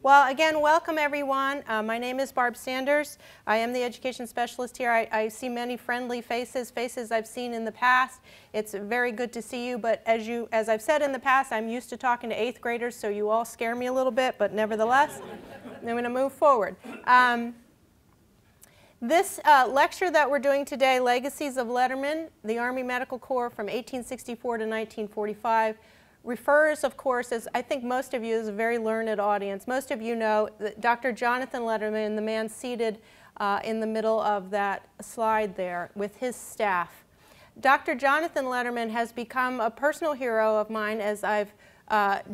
Well, again, welcome everyone. My name is Barb Sanders. I am the education specialist here. I see many friendly faces I've seen in the past. It's very good to see you, but as I've said in the past, I'm used to talking to 8th graders, so you all scare me a little bit, but nevertheless, I'm going to move forward. This lecture that we're doing today, Legacies of Letterman, the Army Medical Corps from 1864 to 1945, refers, of course, as I think most of you is a very learned audience. Most of you know that Dr. Jonathan Letterman, the man seated in the middle of that slide there with his staff. Dr. Jonathan Letterman has become a personal hero of mine as I've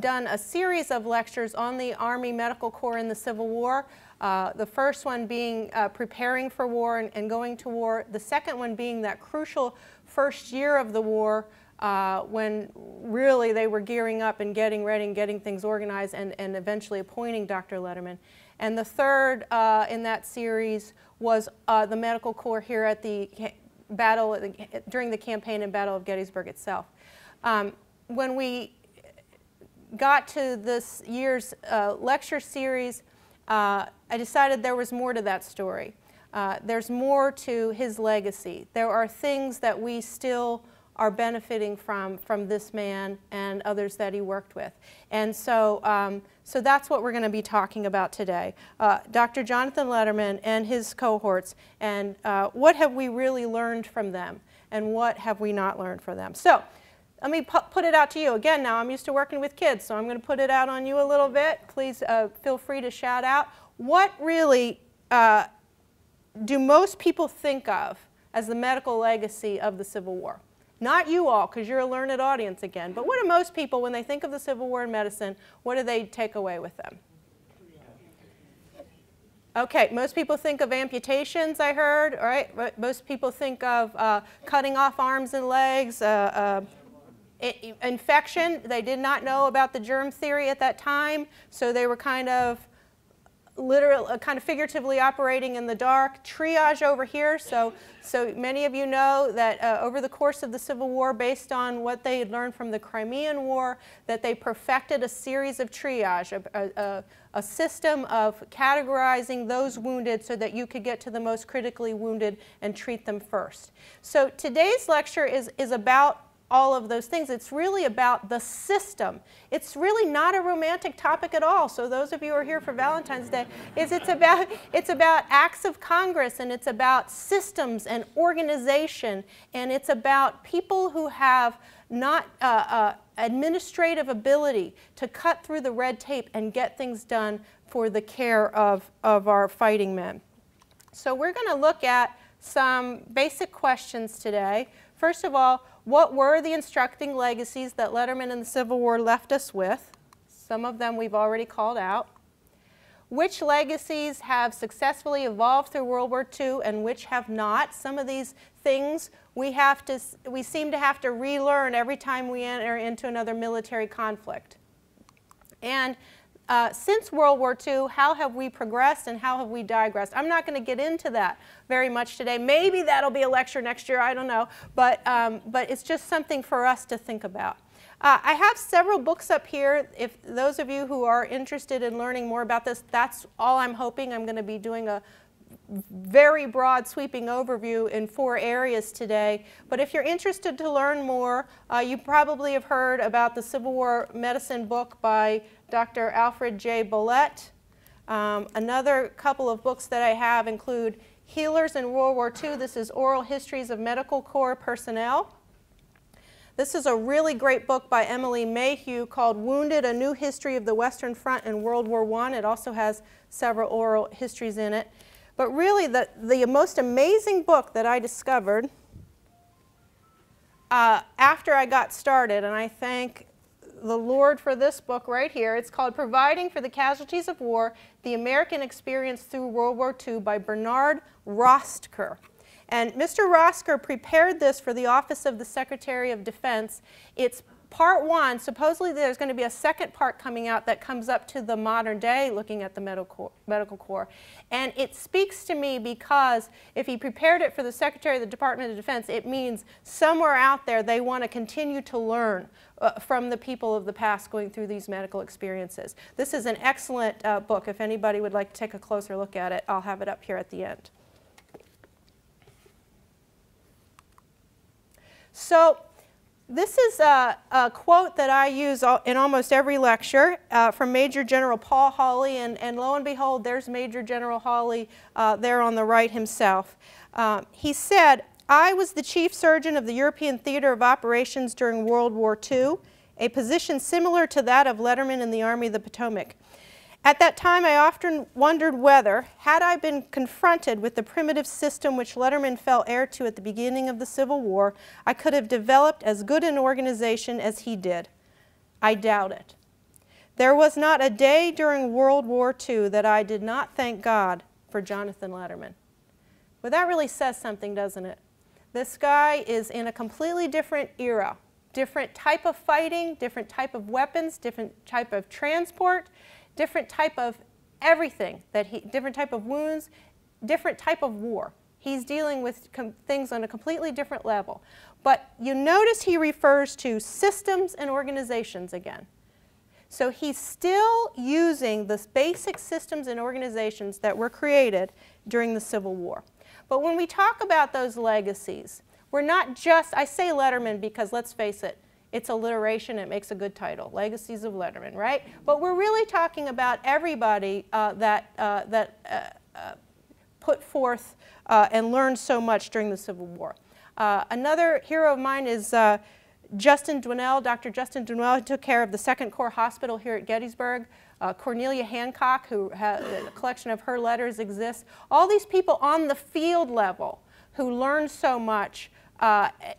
done a series of lectures on the Army Medical Corps in the Civil War. The first one being preparing for war and going to war. The second one being that crucial first year of the war when really they were gearing up and getting ready and getting things organized and eventually appointing Dr. Letterman. And the third in that series was the Medical Corps here at the battle, during the campaign and Battle of Gettysburg itself. When we got to this year's lecture series, I decided there was more to that story. There's more to his legacy. There are things that we still are benefiting from this man and others that he worked with. And so, so that's what we're going to be talking about today. Dr. Jonathan Letterman and his cohorts, and what have we really learned from them, and what have we not learned from them. So let me put it out to you. Again, now I'm used to working with kids, so I'm going to put it out on you a little bit. Please feel free to shout out. What really do most people think of as the medical legacy of the Civil War? Not you all, because you're a learned audience again, but what do most people, when they think of the Civil War in medicine, what do they take away with them? Okay, most people think of amputations, I heard, all right? Most people think of cutting off arms and legs, infection. They did not know about the germ theory at that time, so they were kind of figuratively operating in the dark. Triage over here, so many of you know that over the course of the Civil War, based on what they had learned from the Crimean War, that they perfected a series of triage, a system of categorizing those wounded so that you could get to the most critically wounded and treat them first. So today's lecture is about all of those things. It's really about the system. It's really not a romantic topic at all. So those of you who are here for Valentine's Day, it's about acts of Congress, and it's about systems and organization, and it's about people who have not administrative ability to cut through the red tape and get things done for the care of our fighting men. So we're going to look at some basic questions today. First of all, what were the instructing legacies that Letterman and the Civil War left us with? Some of them we've already called out. Which legacies have successfully evolved through World War II and which have not? Some of these things we seem to have to relearn every time we enter into another military conflict. And since World War II, how have we progressed and how have we digressed? I'm not going to get into that very much today. Maybe that'll be a lecture next year, I don't know. But it's just something for us to think about. I have several books up here. If those of you who are interested in learning more about this, that's all I'm hoping. I'm going to be doing a very broad sweeping overview in 4 areas today. But if you're interested to learn more, you probably have heard about the Civil War medicine book by Dr. Alfred J. Bolett. Another couple of books that I have include Healers in World War II. This is Oral Histories of Medical Corps Personnel. This is a really great book by Emily Mayhew called Wounded, A New History of the Western Front in World War I. It also has several oral histories in it. But really, the most amazing book that I discovered after I got started, and I thank the Lord for this book right here. It's called Providing for the Casualties of War, The American Experience Through World War II by Bernard Rostker. And Mr. Rostker prepared this for the Office of the Secretary of Defense. It's part one, supposedly there's going to be a second part coming out that comes up to the modern day looking at the medical corps. And it speaks to me because if he prepared it for the Secretary of the Department of Defense, it means somewhere out there they want to continue to learn from the people of the past going through these medical experiences. This is an excellent book. If anybody would like to take a closer look at it, I'll have it up here at the end. So this is a quote that I use in almost every lecture from Major General Paul Hawley, and lo and behold, there's Major General Hawley there on the right himself. He said, "I was the chief surgeon of the European Theater of Operations during World War II, a position similar to that of Letterman in the Army of the Potomac. At that time, I often wondered whether, had I been confronted with the primitive system which Letterman fell heir to at the beginning of the Civil War, I could have developed as good an organization as he did. I doubt it. There was not a day during World War II that I did not thank God for Jonathan Letterman." Well, that really says something, doesn't it? This guy is in a completely different era, different type of fighting, different type of weapons, different type of transport, different type of everything, different type of wounds, different type of war. He's dealing with things on a completely different level. But you notice he refers to systems and organizations again. So he's still using the basic systems and organizations that were created during the Civil War. But when we talk about those legacies, we're not just, I say Letterman because let's face it, it's alliteration, it makes a good title, Legacies of Letterman, right? But we're really talking about everybody that put forth and learned so much during the Civil War. Another hero of mine is Justin Dwinell, Dr. Justin Dwinell, who took care of the 2nd Corps Hospital here at Gettysburg. Cornelia Hancock, who has a collection of her letters exists. All these people on the field level who learned so much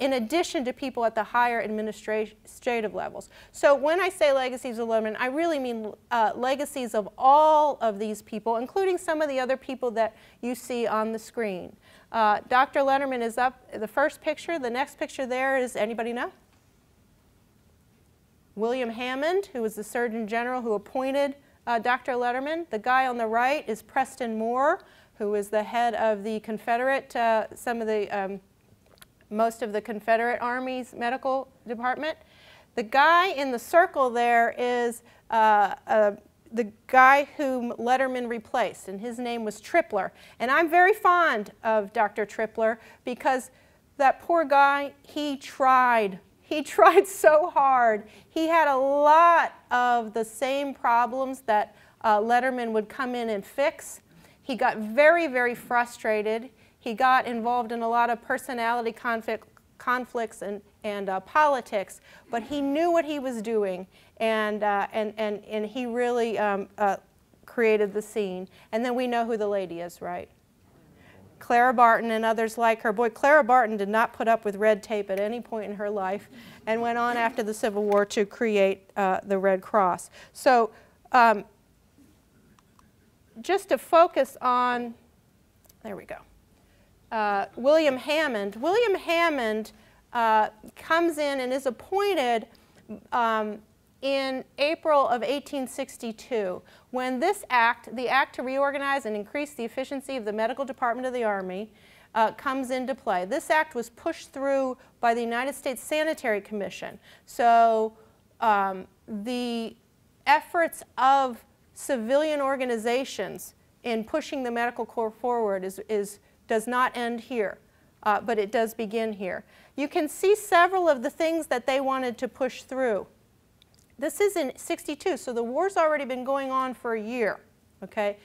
in addition to people at the higher administrative levels. So when I say legacies of Letterman, I really mean legacies of all of these people, including some of the other people that you see on the screen. Dr. Letterman is up, the first picture. The next picture there is, anybody know? William Hammond, who was the Surgeon General who appointed Dr. Letterman. The guy on the right is Preston Moore, who was the head of the Confederate, most of the Confederate Army's medical department. The guy in the circle there is the guy whom Letterman replaced, and his name was Tripler. And I'm very fond of Dr. Tripler because that poor guy, he tried. He tried so hard. He had a lot of the same problems that Letterman would come in and fix. He got very, very frustrated. He got involved in a lot of personality conflicts and politics, but he knew what he was doing, and he really created the scene. And then we know who the lady is, right? Clara Barton and others like her. Boy, Clara Barton did not put up with red tape at any point in her life and went on after the Civil War to create the Red Cross. So just to focus on, there we go. William Hammond. William Hammond comes in and is appointed in April of 1862 when this act, the Act to Reorganize and Increase the Efficiency of the Medical Department of the Army, comes into play. This act was pushed through by the United States Sanitary Commission. So the efforts of civilian organizations in pushing the medical corps forward does not end here, but it does begin here. You can see several of the things that they wanted to push through. This is in '62, so the war's already been going on for a year. Okay,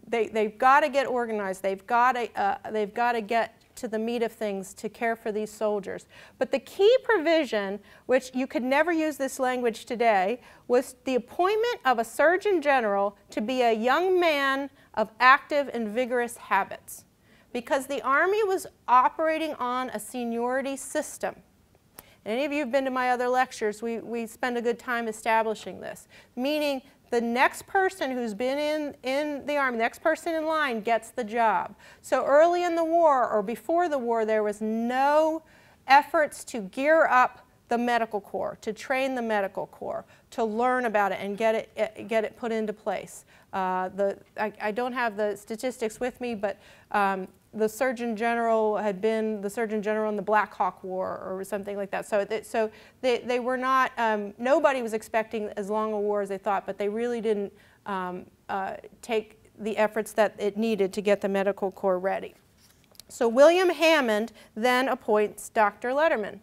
they've got to get organized. They've got to get to the meat of things to care for these soldiers. But the key provision, which you could never use this language today, was the appointment of a Surgeon General to be a young man of active and vigorous habits, because the Army was operating on a seniority system. Any of you who've been to my other lectures, we spend a good time establishing this, meaning the next person who's been in the Army, the next person in line gets the job. So early in the war or before the war, there was no efforts to gear up the medical corps, to train the medical corps, to learn about it and get it put into place. I don't have the statistics with me, but the Surgeon General had been the Surgeon General in the Black Hawk War or something like that. So they were not, nobody was expecting as long a war as they thought, but they really didn't take the efforts that it needed to get the medical corps ready. So William Hammond then appoints Dr. Letterman.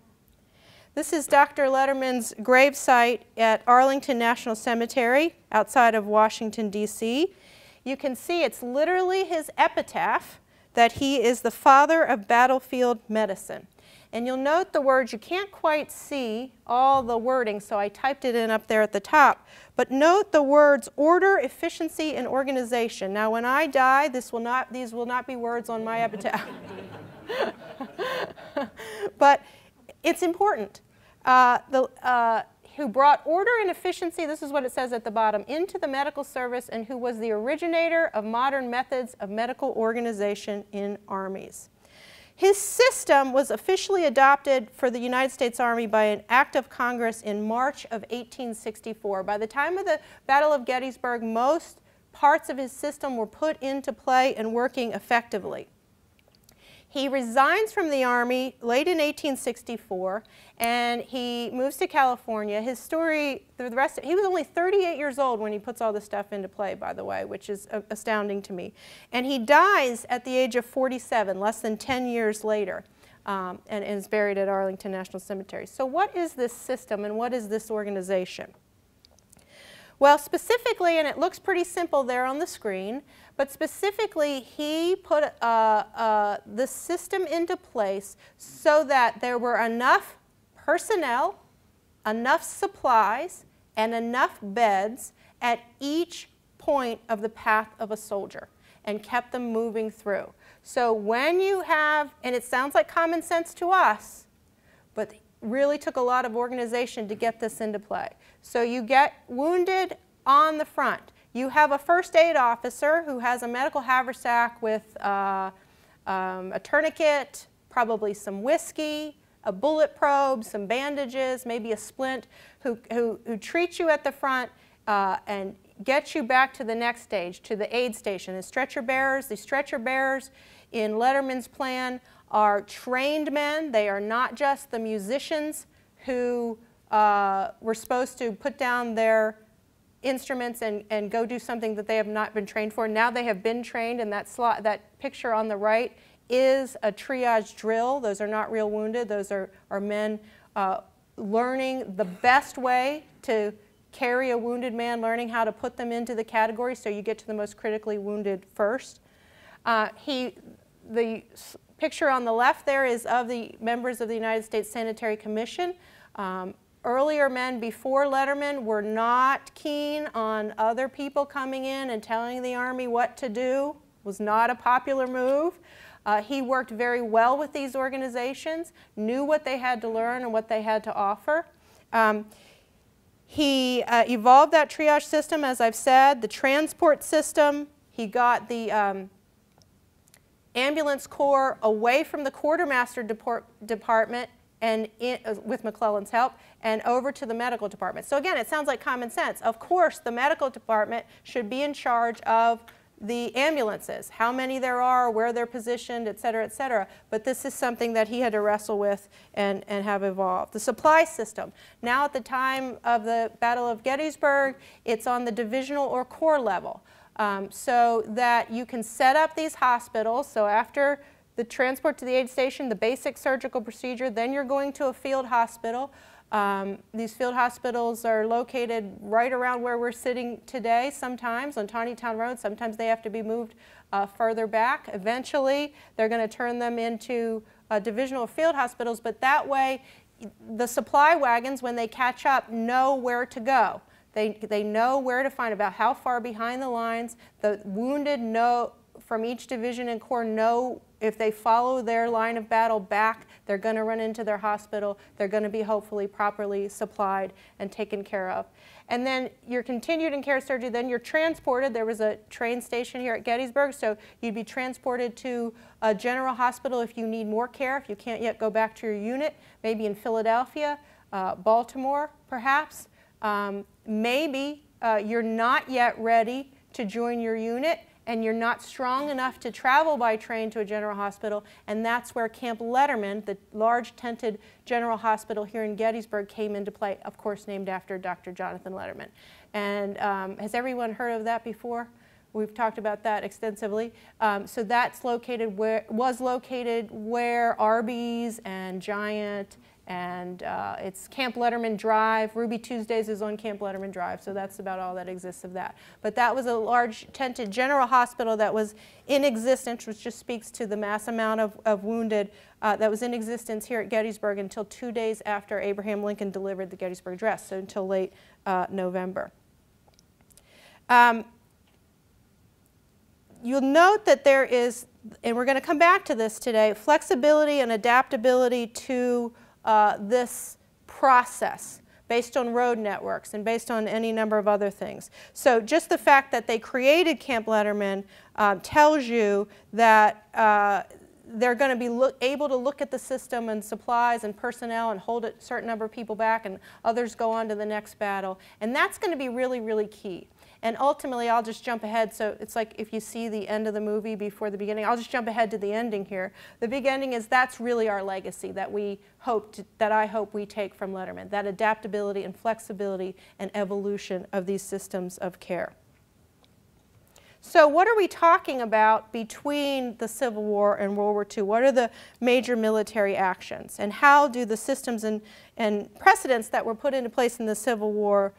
This is Dr. Letterman's gravesite at Arlington National Cemetery outside of Washington, D.C. You can see it's literally his epitaph that he is the father of battlefield medicine. And you'll note the words, you can't quite see all the wording, so I typed it in up there at the top. But note the words order, efficiency, and organization. Now when I die, these will not be words on my epitaph. But it's important. Who brought order and efficiency, this is what it says at the bottom, into the medical service, and who was the originator of modern methods of medical organization in armies. His system was officially adopted for the United States Army by an act of Congress in March of 1864. By the time of the Battle of Gettysburg, most parts of his system were put into play and working effectively. He resigns from the Army late in 1864, and he moves to California. His story, he was only 38 years old when he puts all this stuff into play, by the way, which is astounding to me. And he dies at the age of 47, less than 10 years later, and is buried at Arlington National Cemetery. So what is this system and what is this organization? Well, specifically, and it looks pretty simple there on the screen, but specifically he put the system into place so that there were enough personnel, enough supplies, and enough beds at each point of the path of a soldier, and kept them moving through. So when you have, and it sounds like common sense to us, but really took a lot of organization to get this into play. So you get wounded on the front. You have a first aid officer who has a medical haversack with a tourniquet, probably some whiskey, a bullet probe, some bandages, maybe a splint, who treats you at the front and gets you back to the next stage, to the aid station. And stretcher bearers, the stretcher bearers in Letterman's plan are trained men. They are not just the musicians who were supposed to put down their instruments and go do something that they have not been trained for. Now they have been trained, and that picture on the right is a triage drill. Those are not real wounded. Those are men learning the best way to carry a wounded man, learning how to put them into the category so you get to the most critically wounded first. The picture on the left there is of the members of the United States Sanitary Commission. Earlier men before Letterman were not keen on other people coming in and telling the Army what to do. It was not a popular move. He worked very well with these organizations, knew what they had to learn and what they had to offer. He evolved that triage system, as I've said, the transport system. He got the ambulance corps away from the quartermaster department and with McClellan's help, and over to the medical department. So again, it sounds like common sense. Of course, the medical department should be in charge of the ambulances, how many there are, where they're positioned, et cetera, et cetera. But this is something that he had to wrestle with and have evolved. The supply system. Now at the time of the Battle of Gettysburg, it's on the divisional or corps level. So that you can set up these hospitals. So after the transport to the aid station, the basic surgical procedure, then you're going to a field hospital. These field hospitals are located right around where we're sitting today sometimes on Taneytown Road. Sometimes they have to be moved further back. Eventually, they're going to turn them into divisional field hospitals, but that way the supply wagons, when they catch up, know where to go. They know where to find, about how far behind the lines. The wounded know from each division and corps know if they follow their line of battle back, they're going to run into their hospital. They're going to be hopefully properly supplied and taken care of. And then you're continued in care surgery, then you're transported. There was a train station here at Gettysburg, so you'd be transported to a general hospital if you need more care, if you can't yet go back to your unit, maybe in Philadelphia. Baltimore, perhaps. Maybe you're not yet ready to join your unit and you're not strong enough to travel by train to a general hospital, and that's where Camp Letterman, the large tented general hospital here in Gettysburg, came into play, of course named after Dr. Jonathan Letterman. And has everyone heard of that before? We've talked about that extensively. So that's was located where Arby's and Giant, and it's Camp Letterman Drive. Ruby Tuesdays is on Camp Letterman Drive, so that's about all that exists of that. But that was a large tented general hospital that was in existence, which just speaks to the mass amount of wounded that was in existence here at Gettysburg until 2 days after Abraham Lincoln delivered the Gettysburg Address, so until late November. You'll note that there is, and we're going to come back to this today, flexibility and adaptability to this process based on road networks and based on any number of other things. So just the fact that they created Camp Letterman tells you that they're going to be able to look at the system and supplies and personnel and hold a certain number of people back, and others go on to the next battle. And that's going to be really, really key. And ultimately, I'll just jump ahead. So it's like if you see the end of the movie before the beginning, I'll just jump ahead to the ending here. The big ending is that's really our legacy that I hope we take from Letterman, that adaptability and flexibility and evolution of these systems of care. So what are we talking about between the Civil War and World War II? What are the major military actions? And how do the systems and precedents that were put into place in the Civil War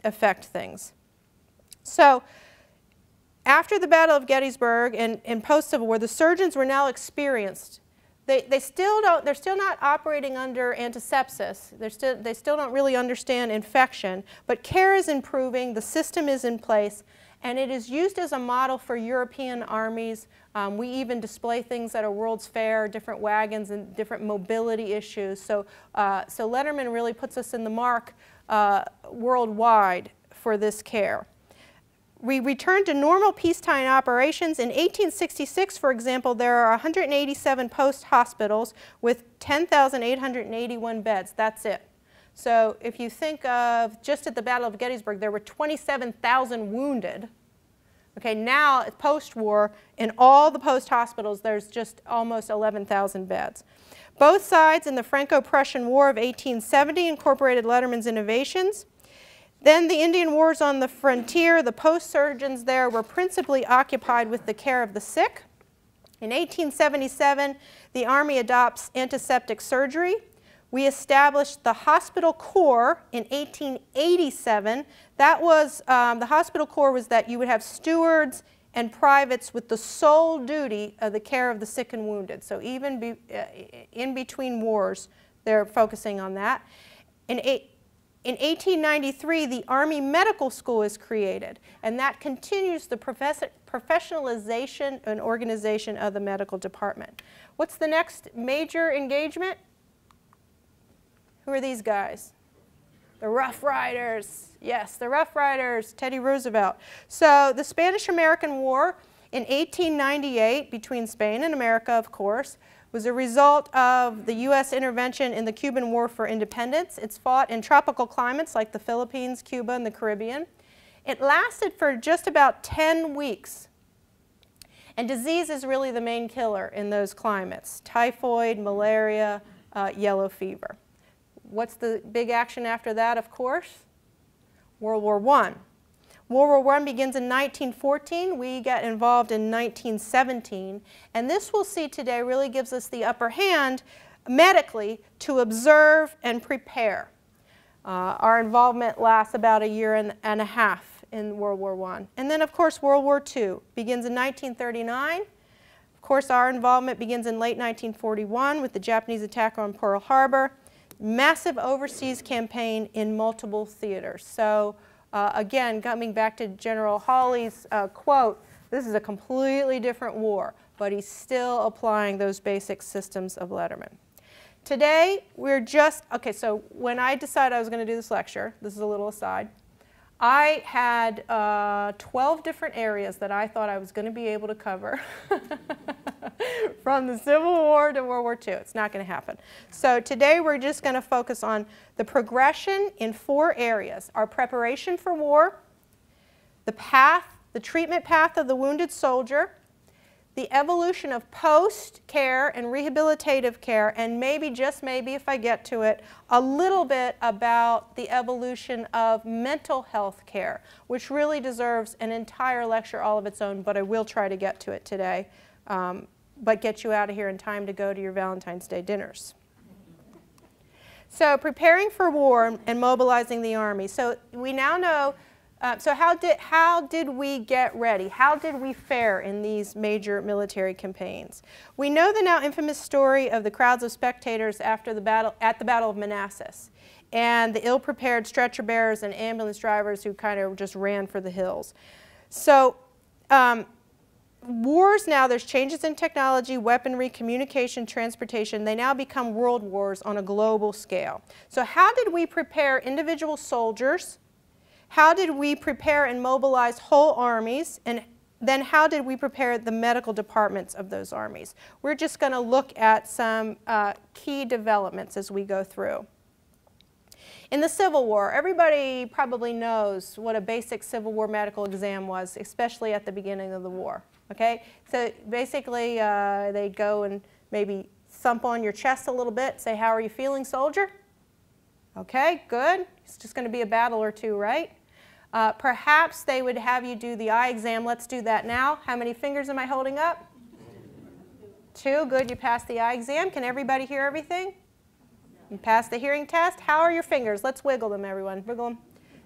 affect things? So after the Battle of Gettysburg and post-Civil War, the surgeons were now experienced. They're still not operating under antisepsis. They still don't really understand infection, but care is improving, the system is in place, and it is used as a model for European armies. We even display things at a World's Fair, different wagons and different mobility issues. So Letterman really puts us in the mark worldwide for this care. We returned to normal peacetime operations. In 1866, for example, there are 187 post hospitals with 10,881 beds. That's it. So if you think of just at the Battle of Gettysburg, there were 27,000 wounded. Okay, now post-war, in all the post hospitals, there's just almost 11,000 beds. Both sides in the Franco-Prussian War of 1870 incorporated Letterman's innovations. Then the Indian Wars on the frontier, the post surgeons there were principally occupied with the care of the sick. In 1877, the Army adopts antiseptic surgery. We established the hospital corps in 1887. That was, the hospital corps was that you would have stewards and privates with the sole duty of the care of the sick and wounded. So even in between wars, they're focusing on that. In 1893, the Army Medical School is created, and that continues the professionalization and organization of the medical department. What's the next major engagement? Who are these guys? The Rough Riders. Yes, the Rough Riders, Teddy Roosevelt. So the Spanish-American War in 1898 between Spain and America, of course, was a result of the U.S. intervention in the Cuban War for Independence. It's fought in tropical climates like the Philippines, Cuba, and the Caribbean. It lasted for just about 10 weeks. And disease is really the main killer in those climates: typhoid, malaria, yellow fever. What's the big action after that, of course? World War I. World War I begins in 1914. We got involved in 1917. And this we'll see today really gives us the upper hand medically to observe and prepare. Our involvement lasts about a year and a half in World War I. And then, of course, World War II begins in 1939. Of course, our involvement begins in late 1941 with the Japanese attack on Pearl Harbor. Massive overseas campaign in multiple theaters. So again, coming back to General Hawley's quote, this is a completely different war, but he's still applying those basic systems of Letterman. Today, we're just, okay, so when I decided I was going to do this lecture, this is a little aside, I had 12 different areas that I thought I was going to be able to cover. from the Civil War to World War II. It's not going to happen. So today we're just going to focus on the progression in 4 areas: our preparation for war, the treatment path of the wounded soldier, the evolution of post-care and rehabilitative care, and maybe, just maybe if I get to it, a little bit about the evolution of mental health care, which really deserves an entire lecture all of its own, but I will try to get to it today, but get you out of here in time to go to your Valentine's Day dinners. So preparing for war and mobilizing the Army. So we now know, so how did we get ready? How did we fare in these major military campaigns? We know the now infamous story of the crowds of spectators after the battle, at the Battle of Manassas, and the ill-prepared stretcher bearers and ambulance drivers who kind of just ran for the hills. So wars now, there's changes in technology, weaponry, communication, transportation. They now become world wars on a global scale. So how did we prepare individual soldiers? How did we prepare and mobilize whole armies? And then how did we prepare the medical departments of those armies? We're just going to look at some key developments as we go through. In the Civil War, everybody probably knows what a basic Civil War medical exam was, especially at the beginning of the war. Okay? So basically, they'd go and maybe thump on your chest a little bit, say, "How are you feeling, soldier?" Okay, good. It's just going to be a battle or two, right? Perhaps they would have you do the eye exam. Let's do that now. How many fingers am I holding up? 2. Good. You passed the eye exam. Can everybody hear everything? You passed the hearing test. How are your fingers? Let's wiggle them, everyone. Wiggle them.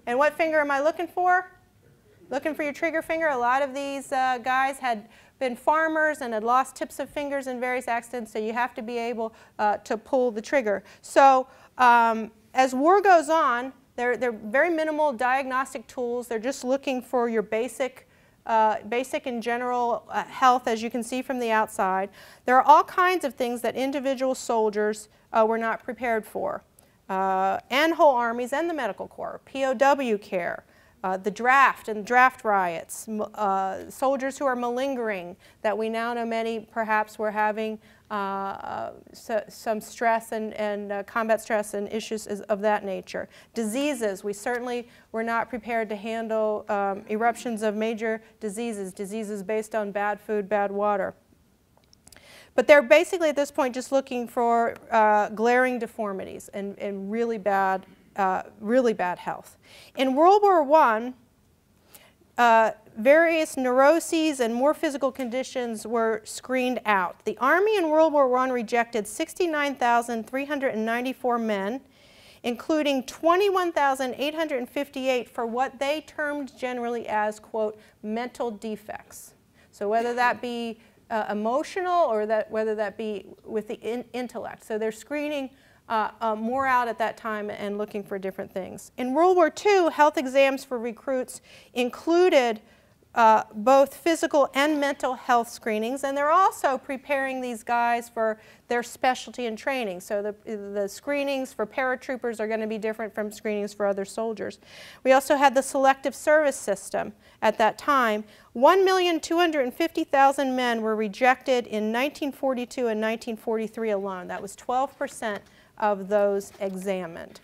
And what finger am I looking for? Looking for your trigger finger. A lot of these guys had been farmers and had lost tips of fingers in various accidents, so you have to be able to pull the trigger. So as war goes on, they're very minimal diagnostic tools. They're just looking for your basic and general health, as you can see from the outside. There are all kinds of things that individual soldiers were not prepared for, and whole armies and the medical corps. POW care, the draft and draft riots, soldiers who are malingering, that we now know many perhaps were having some stress and combat stress and issues of that nature. Diseases, we certainly were not prepared to handle eruptions of major diseases based on bad food, bad water. But they're basically at this point just looking for glaring deformities and really bad health. In World War I, various neuroses and more physical conditions were screened out. The Army in World War I rejected 69,394 men, including 21,858 for what they termed generally as, quote, mental defects. So whether that be emotional or whether that be with the intellect. So they're screening more out at that time and looking for different things. In World War II, health exams for recruits included both physical and mental health screenings, and they're also preparing these guys for their specialty and training. So the screenings for paratroopers are going to be different from screenings for other soldiers. We also had the selective service system at that time. 1,250,000 men were rejected in 1942 and 1943 alone. That was 12% of those examined.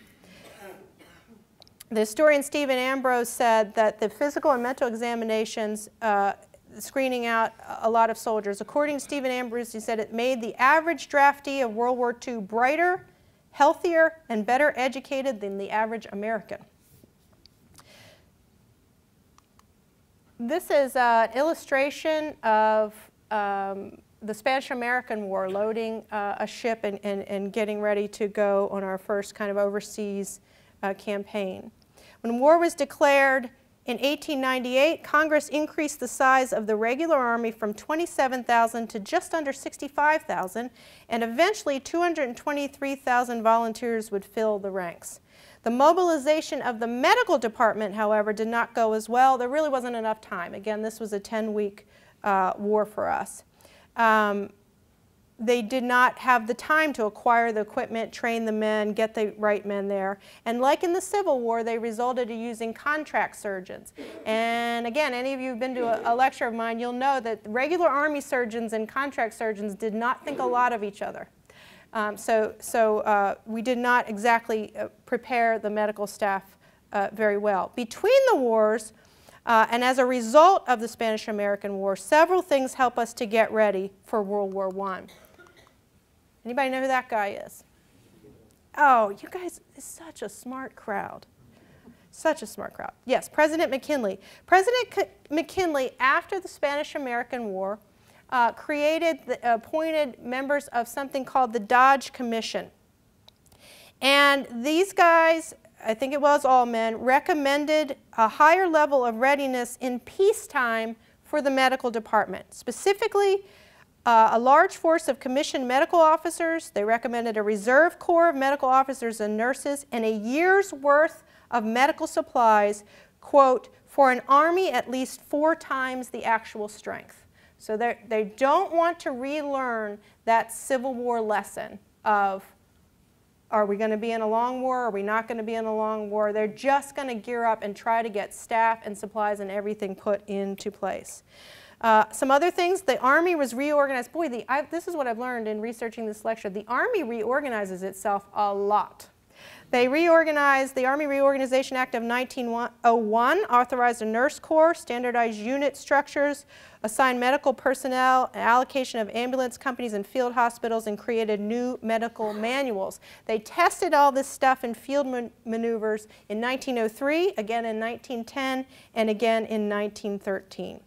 The historian Stephen Ambrose said that the physical and mental examinations screening out a lot of soldiers, according to Stephen Ambrose, he said it made the average draftee of World War II brighter, healthier, and better educated than the average American. This is an illustration of the Spanish-American War, loading a ship and getting ready to go on our first kind of overseas campaign. When war was declared in 1898, Congress increased the size of the regular Army from 27,000 to just under 65,000, and eventually 223,000 volunteers would fill the ranks. The mobilization of the medical department, however, did not go as well. There really wasn't enough time. Again, this was a 10-week war for us. they did not have the time to acquire the equipment, train the men, get the right men there. And like in the Civil War, they resulted in using contract surgeons. And again, any of you who've been to a lecture of mine, you'll know that regular Army surgeons and contract surgeons did not think a lot of each other. So we did not exactly prepare the medical staff very well. Between the wars, and as a result of the Spanish-American War, several things help us to get ready for World War I. Anybody know who that guy is? Oh, you guys, it's such a smart crowd. Such a smart crowd. Yes, President McKinley. President McKinley, after the Spanish-American War, appointed members of something called the Dodge Commission. And these guys, I think it was all men, recommended a higher level of readiness in peacetime for the medical department. Specifically, a large force of commissioned medical officers. They recommended a reserve corps of medical officers and nurses and a year's worth of medical supplies, quote, for an army at least 4 times the actual strength. So they don't want to relearn that Civil War lesson of, are we going to be in a long war? Are we not going to be in a long war? They're just going to gear up and try to get staff and supplies and everything put into place. Some other things, the Army was reorganized. Boy, this is what I've learned in researching this lecture. The Army reorganizes itself a lot. They reorganized, the Army Reorganization Act of 1901 authorized a nurse corps, standardized unit structures, assigned medical personnel, allocation of ambulance companies and field hospitals, and created new medical manuals. They tested all this stuff in field maneuvers in 1903, again in 1910, and again in 1913.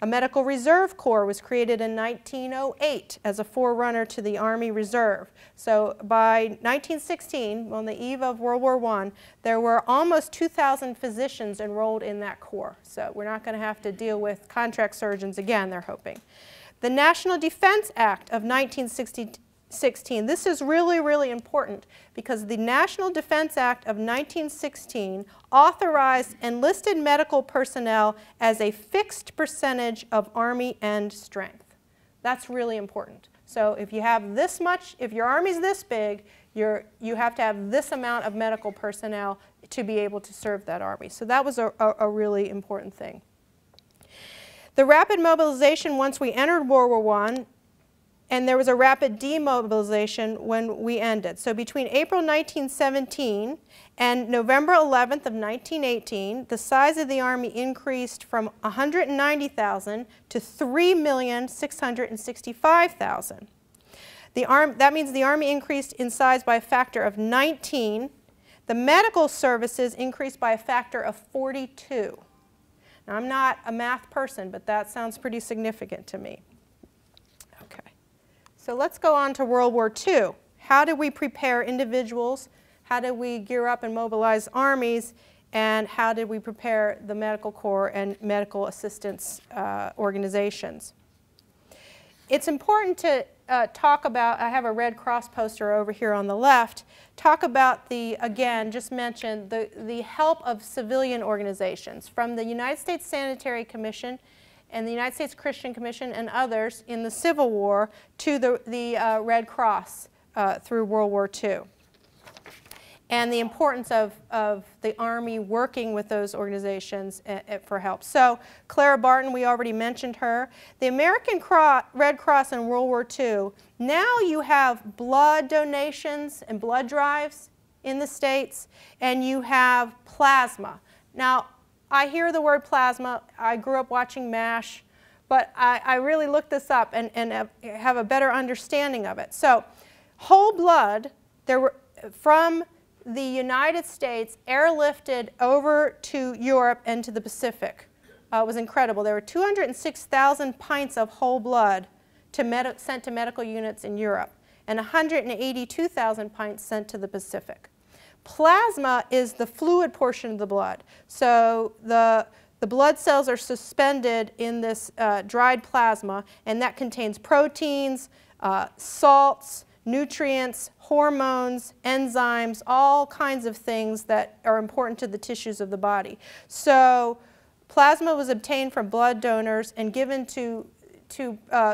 A medical reserve corps was created in 1908 as a forerunner to the Army Reserve. So by 1916, on the eve of World War I, there were almost 2,000 physicians enrolled in that corps. So we're not going to have to deal with contract surgeons again, they're hoping. The National Defense Act of 1916, this is really, really important because the National Defense Act of 1916 authorized enlisted medical personnel as a fixed percentage of Army end strength. That's really important. So if you have this much, if your Army's this big, you have to have this amount of medical personnel to be able to serve that Army. So that was a really important thing. The rapid mobilization once we entered World War I, and there was a rapid demobilization when we ended. So between April 1917 and November 11th of 1918, the size of the Army increased from 190,000 to 3,665,000. That means the Army increased in size by a factor of 19. The medical services increased by a factor of 42. Now, I'm not a math person, but that sounds pretty significant to me. So let's go on to World War II. How did we prepare individuals? How did we gear up and mobilize armies? And how did we prepare the medical corps and medical assistance organizations? It's important to talk about, I have a Red Cross poster over here on the left, talk about the, again, just mentioned, the help of civilian organizations from the United States Sanitary Commission and the United States Christian Commission and others in the Civil War to the Red Cross through World War II. And the importance of the Army working with those organizations for help. So Clara Barton, we already mentioned her. The American Red Cross in World War II, now you have blood donations and blood drives in the States, and you have plasma. Now, I hear the word plasma. I grew up watching MASH, but I really looked this up and have a better understanding of it. So whole blood, there were, from the United States, airlifted over to Europe and to the Pacific. It was incredible. There were 206,000 pints of whole blood sent to medical units in Europe, and 182,000 pints sent to the Pacific. Plasma is the fluid portion of the blood. So the blood cells are suspended in this dried plasma, and that contains proteins, salts, nutrients, hormones, enzymes, all kinds of things that are important to the tissues of the body. So plasma was obtained from blood donors and given to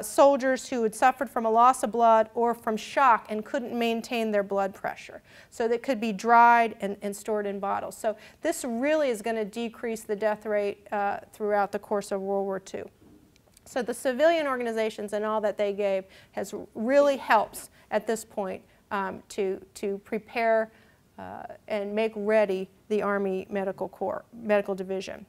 soldiers who had suffered from a loss of blood or from shock and couldn't maintain their blood pressure. So that could be dried and stored in bottles. So this really is going to decrease the death rate throughout the course of World War II. So the civilian organizations and all that they gave has really helps at this point to prepare and make ready the Army Medical Corps, Medical Division.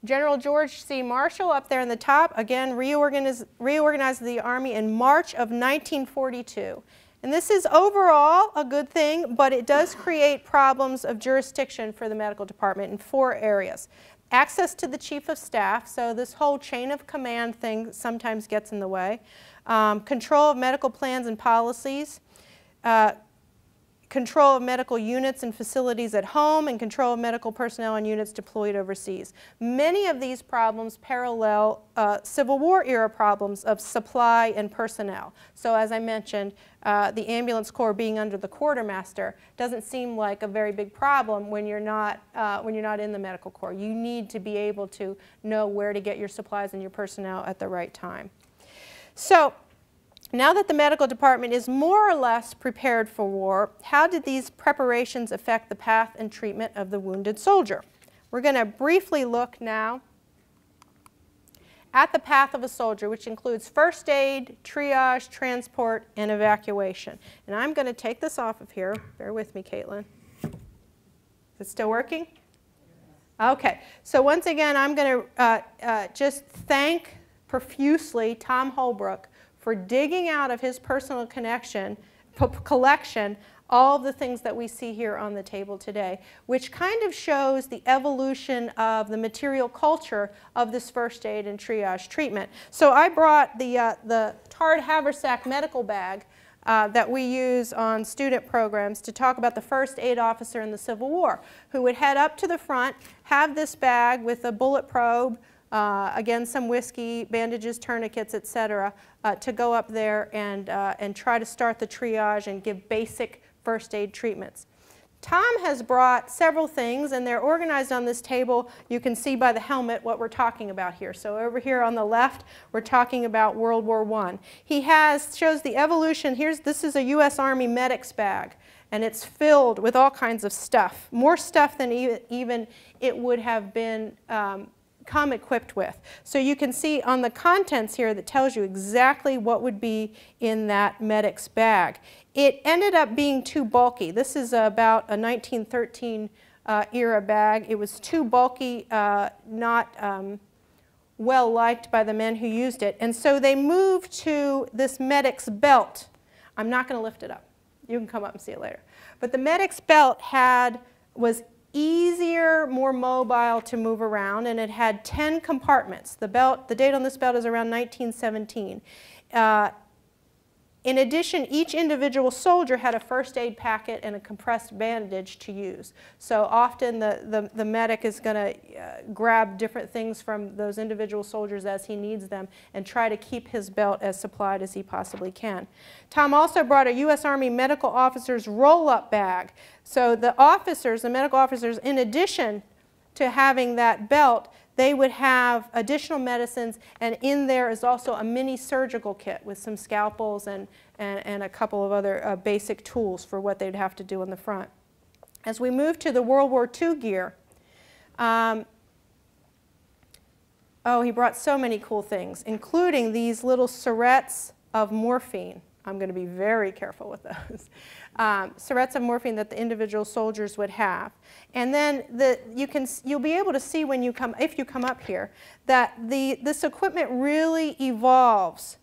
General George C. Marshall up there in the top, again, reorganized the Army in March of 1942. And this is overall a good thing, but it does create problems of jurisdiction for the medical department in 4 areas. Access to the Chief of Staff, so this whole chain of command thing sometimes gets in the way. Control of medical plans and policies. Control of medical units and facilities at home, and control of medical personnel and units deployed overseas. Many of these problems parallel Civil War era problems of supply and personnel. So as I mentioned, the ambulance corps being under the quartermaster doesn't seem like a very big problem when you're not in the medical corps. You need to be able to know where to get your supplies and your personnel at the right time. So now that the medical department is more or less prepared for war, how did these preparations affect the path and treatment of the wounded soldier? We're going to briefly look now at the path of a soldier, which includes first aid, triage, transport, and evacuation. And I'm going to take this off of here. Bear with me, Caitlin. Is it still working? Okay. So once again, I'm going to just thank profusely Tom Holbrook for digging out of his personal collection all of the things that we see here on the table today, which kind of shows the evolution of the material culture of this first aid and triage treatment. So I brought the tarred haversack medical bag that we use on student programs to talk about the first aid officer in the Civil War, who would head up to the front, have this bag with a bullet probe, again, some whiskey, bandages, tourniquets, etc., to go up there and try to start the triage and give basic first aid treatments. Tom has brought several things, and they're organized on this table. You can see by the helmet what we're talking about here. So over here on the left, we're talking about World War I. He shows the evolution. This is a U.S. Army medics bag, and it's filled with all kinds of stuff, more stuff than even it would have been come equipped with. So you can see on the contents here that tells you exactly what would be in that medic's bag. It ended up being too bulky. This is about a 1913 era bag. It was too bulky, not well liked by the men who used it. And so they moved to this medic's belt. I'm not going to lift it up. You can come up and see it later. But the medic's belt was easier, more mobile to move around, and it had 10 compartments. The date on this belt is around 1917. In addition, each individual soldier had a first aid packet and a compressed bandage to use. So often the medic is going to grab different things from those individual soldiers as he needs them and try to keep his belt as supplied as he possibly can. Tom also brought a U.S. Army medical officer's roll-up bag. So the medical officers, in addition to having that belt, they would have additional medicines, and in there is also a mini surgical kit with some scalpels and a couple of other basic tools for what they'd have to do in the front. As we move to the World War II gear, he brought so many cool things, including these little syrettes of morphine. I'm going to be very careful with those. Syrettes of morphine that the individual soldiers would have. And then you'll be able to see when if you come up here, that this equipment really evolves.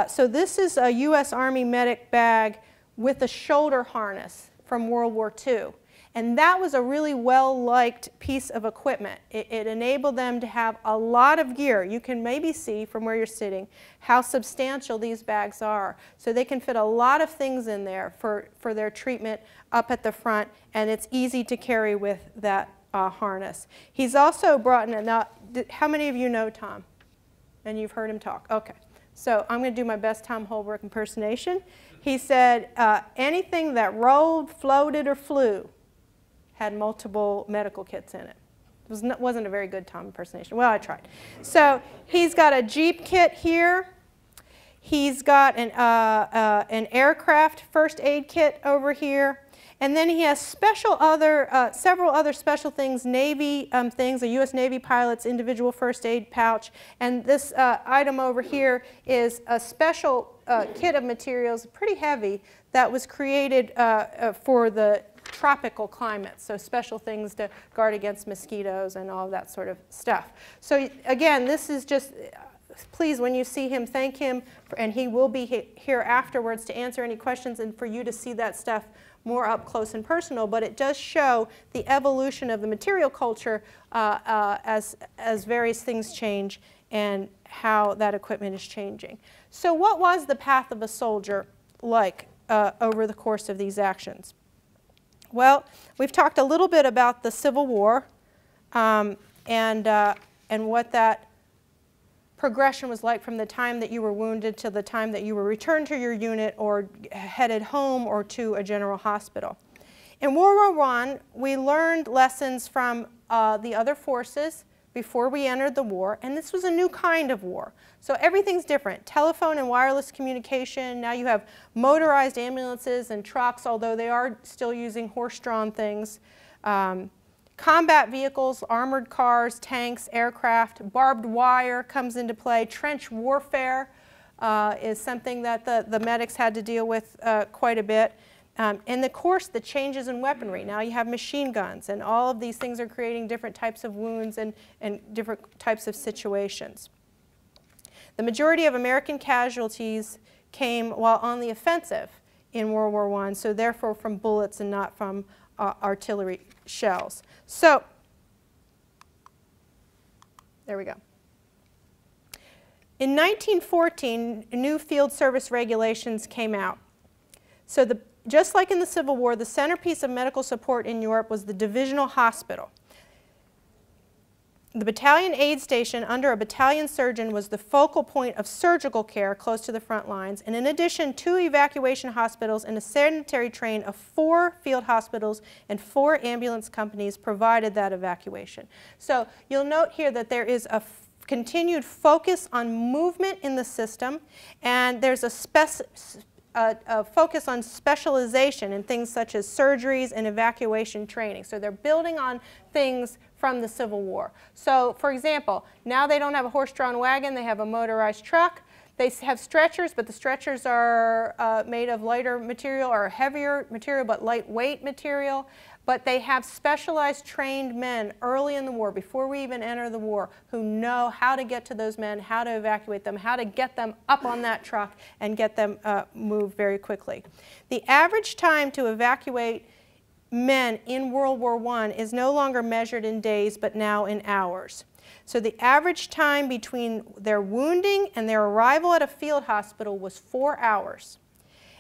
So this is a U.S. Army medic bag with a shoulder harness from World War II. And that was a really well-liked piece of equipment. It enabled them to have a lot of gear. You can maybe see from where you're sitting how substantial these bags are. So they can fit a lot of things in there for their treatment up at the front, and it's easy to carry with that harness. He's also brought in, now, how many of you know Tom? And you've heard him talk? Okay. So I'm going to do my best Tom Holbrook impersonation. He said, anything that rolled, floated, or flew had multiple medical kits in it. Wasn't a very good Tom impersonation. Well, I tried. So he's got a Jeep kit here. He's got an aircraft first aid kit over here. And then he has several other special things, Navy things, a U.S. Navy pilot's individual first aid pouch. And this item over here is a special kit of materials, pretty heavy, that was created for the tropical climates, so special things to guard against mosquitoes and all that sort of stuff. So again, this is just, please, when you see him, thank him, and he will be here afterwards to answer any questions and for you to see that stuff more up close and personal, but it does show the evolution of the material culture as various things change and how that equipment is changing. So what was the path of a soldier like over the course of these actions? Well, we've talked a little bit about the Civil War and what that progression was like from the time that you were wounded to the time that you were returned to your unit or headed home or to a general hospital. In World War I, we learned lessons from the other forces before we entered the war, and this was a new kind of war. So everything's different. Telephone and wireless communication, now you have motorized ambulances and trucks, although they are still using horse-drawn things. Combat vehicles, armored cars, tanks, aircraft, barbed wire comes into play. Trench warfare is something that the medics had to deal with quite a bit. And of course, the changes in weaponry. Now you have machine guns, and all of these things are creating different types of wounds and different types of situations. The majority of American casualties came while on the offensive in World War I, so therefore from bullets and not from artillery shells. So, there we go. In 1914, new field service regulations came out. So just like in the Civil War, the centerpiece of medical support in Europe was the divisional hospital. The battalion aid station under a battalion surgeon was the focal point of surgical care close to the front lines, and in addition, 2 evacuation hospitals and a sanitary train of 4 field hospitals and 4 ambulance companies provided that evacuation. So you'll note here that there is a continued focus on movement in the system, and there's a focus on specialization in things such as surgeries and evacuation training. So they're building on things from the Civil War. So, for example, now they don't have a horse-drawn wagon, they have a motorized truck. They have stretchers, but the stretchers are made of lighter material or heavier material, but lightweight material. But they have specialized trained men early in the war, before we even enter the war, who know how to get to those men, how to evacuate them, how to get them up on that truck and get them moved very quickly. The average time to evacuate men in World War I is no longer measured in days, but now in hours. So the average time between their wounding and their arrival at a field hospital was 4 hours.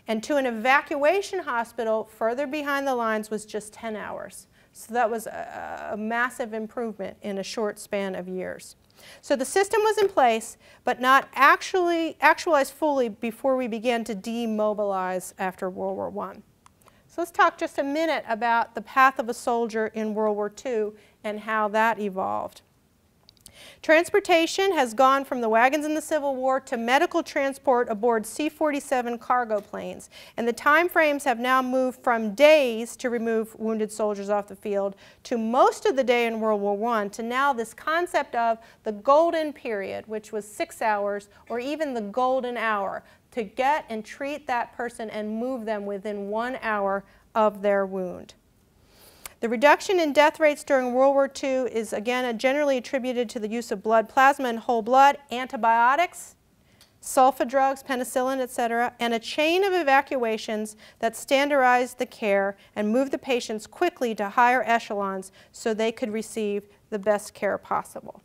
And to an evacuation hospital further behind the lines was just 10 hours. So that was a massive improvement in a short span of years. So the system was in place, but not actualized fully before we began to demobilize after World War I. So let's talk just a minute about the path of a soldier in World War II and how that evolved. Transportation has gone from the wagons in the Civil War to medical transport aboard C-47 cargo planes, and the time frames have now moved from days to remove wounded soldiers off the field to most of the day in World War I to now this concept of the golden period, which was 6 hours, or even the golden hour, to get and treat that person and move them within 1 hour of their wound. The reduction in death rates during World War II is again generally attributed to the use of blood plasma and whole blood, antibiotics, sulfa drugs, penicillin, etc., and a chain of evacuations that standardized the care and moved the patients quickly to higher echelons so they could receive the best care possible.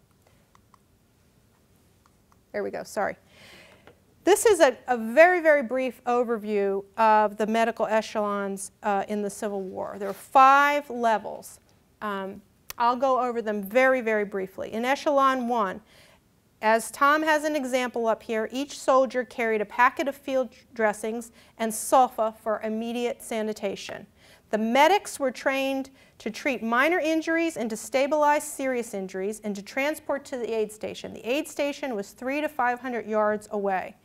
There we go, sorry. This is a very, very brief overview of the medical echelons in the Civil War. There are 5 levels. I'll go over them very, very briefly. In Echelon 1, as Tom has an example up here, each soldier carried a packet of field dressings and sulfa for immediate sanitation. The medics were trained to treat minor injuries and to stabilize serious injuries and to transport to the aid station. The aid station was 300 to 500 yards away.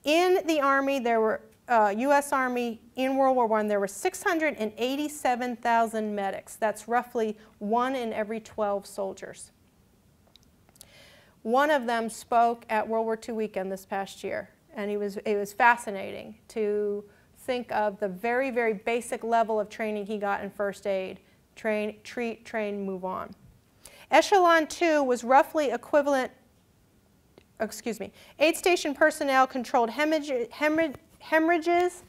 In the Army, there were, U.S. Army in World War I, there were 687,000 medics. That's roughly 1 in every 12 soldiers. One of them spoke at World War II weekend this past year, and it was fascinating to think of the very, very basic level of training he got in first aid. Treat, train, move on. Echelon 2 was roughly equivalent, aid station personnel controlled hemorrhages,